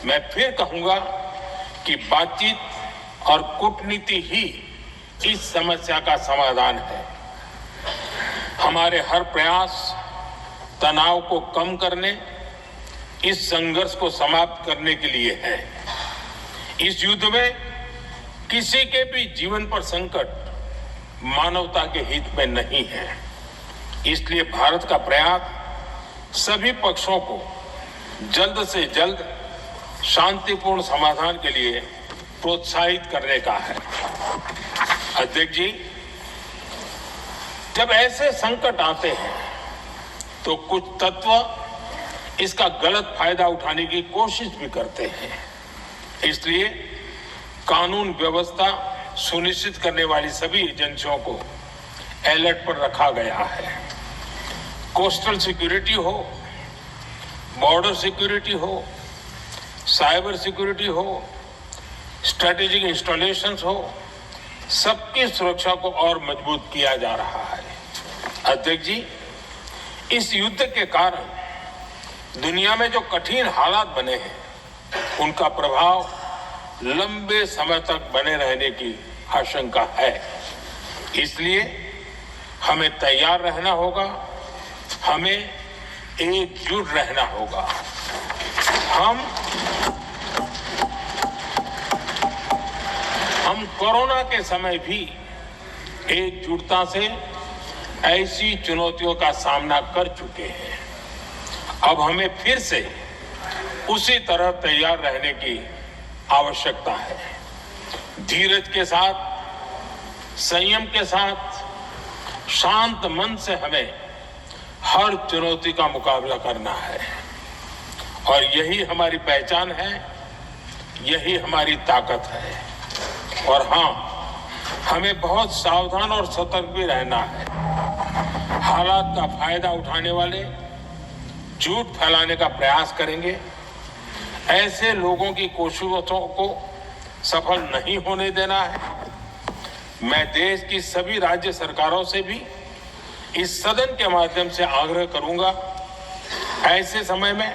मैं फिर कहूंगा कि बातचीत और कूटनीति ही इस समस्या का समाधान है। हमारे हर प्रयास तनाव को कम करने, इस संघर्ष को समाप्त करने के लिए है। इस युद्ध में किसी के भी जीवन पर संकट मानवता के हित में नहीं है। इसलिए भारत का प्रयास सभी पक्षों को जल्द से जल्द शांतिपूर्ण समाधान के लिए प्रोत्साहित करने का है। अध्यक्ष जी, जब ऐसे संकट आते हैं तो कुछ तत्व इसका गलत फायदा उठाने की कोशिश भी करते हैं। इसलिए कानून व्यवस्था सुनिश्चित करने वाली सभी एजेंसियों को अलर्ट पर रखा गया है। कोस्टल सिक्योरिटी हो, बॉर्डर सिक्योरिटी हो, साइबर सिक्योरिटी हो, स्ट्रेटेजिक इंस्टॉलेशंस हो, सबकी सुरक्षा को और मजबूत किया जा रहा है। अध्यक्ष जी, इस युद्ध के कारण दुनिया में जो कठिन हालात बने हैं, उनका प्रभाव लंबे समय तक बने रहने की आशंका है। इसलिए हमें तैयार रहना होगा, हमें एकजुट रहना होगा। हम कोरोना के समय भी एकजुटता से ऐसी चुनौतियों का सामना कर चुके हैं। अब हमें फिर से उसी तरह तैयार रहने की आवश्यकता है। धीरज के साथ, संयम के साथ, शांत मन से हमें हर चुनौती का मुकाबला करना है और यही हमारी पहचान है, यही हमारी ताकत है। और हाँ, हमें बहुत सावधान और सतर्क भी रहना है। हालात का फायदा उठाने वाले झूठ फैलाने का प्रयास करेंगे, ऐसे लोगों की कोशिशों को सफल नहीं होने देना है। मैं देश की सभी राज्य सरकारों से भी इस सदन के माध्यम से आग्रह करूंगा, ऐसे समय में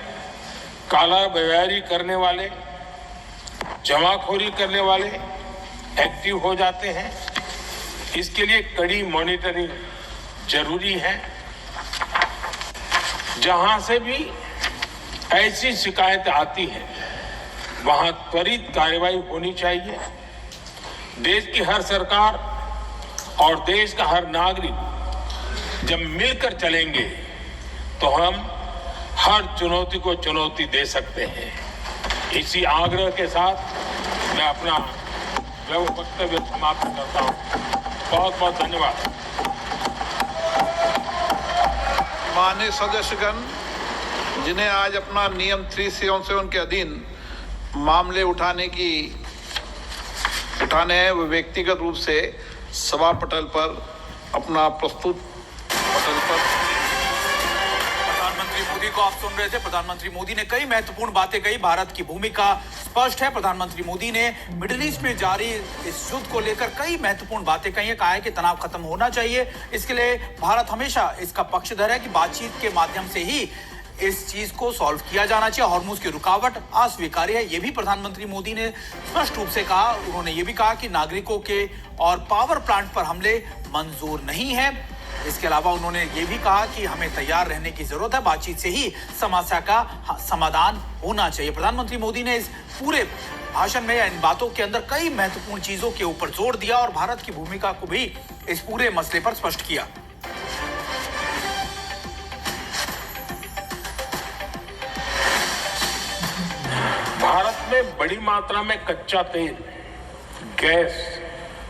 कालाबाजारी करने वाले, जमाखोरी करने वाले एक्टिव हो जाते हैं। इसके लिए कड़ी मॉनिटरिंग जरूरी है। जहां से भी ऐसी शिकायत आती है, वहां त्वरित कार्रवाई होनी चाहिए। देश की हर सरकार और देश का हर नागरिक जब मिलकर चलेंगे तो हम हर चुनौती को चुनौती दे सकते हैं। इसी आग्रह के साथ मैं अपना वक्तव्य समाप्त करता हूं। बहुत बहुत धन्यवाद। माननीय सदस्यगण, जिन्हें आज अपना नियम 377 के अधीन मामले उठाने हैं, वे व्यक्तिगत रूप से सभा पटल पर अपना प्रस्तुत पटल पर। प्रधानमंत्री मोदी को आप सुन रहे थे। प्रधानमंत्री मोदी ने कई महत्वपूर्ण बातें कही। भारत की भूमिका स्पष्ट है। प्रधानमंत्री मोदी ने मिडिल ईस्ट में जारी इस युद्ध को लेकर कई महत्वपूर्ण बातें कही है। कहा है कि तनाव खत्म होना चाहिए। इसके लिए भारत हमेशा इसका पक्षधर है कि बातचीत के माध्यम से ही इस चीज को सॉल्व किया जाना चाहिए। हॉर्मुज की रुकावट अस्वीकार्य है, ये भी प्रधानमंत्री मोदी ने स्पष्ट रूप से कहा। उन्होंने ये भी कहा कि नागरिकों के और पावर प्लांट पर हमले मंजूर नहीं है। इसके अलावा उन्होंने ये भी कहा कि हमें तैयार रहने की जरूरत है, बातचीत से ही समस्या का समाधान होना चाहिए। प्रधानमंत्री मोदी ने इस पूरे भाषण में या इन बातों के अंदर कई महत्वपूर्ण चीजों के ऊपर जोर दिया और भारत की भूमिका को भी इस पूरे मसले पर स्पष्ट किया। भारत में बड़ी मात्रा में कच्चा तेल, गैस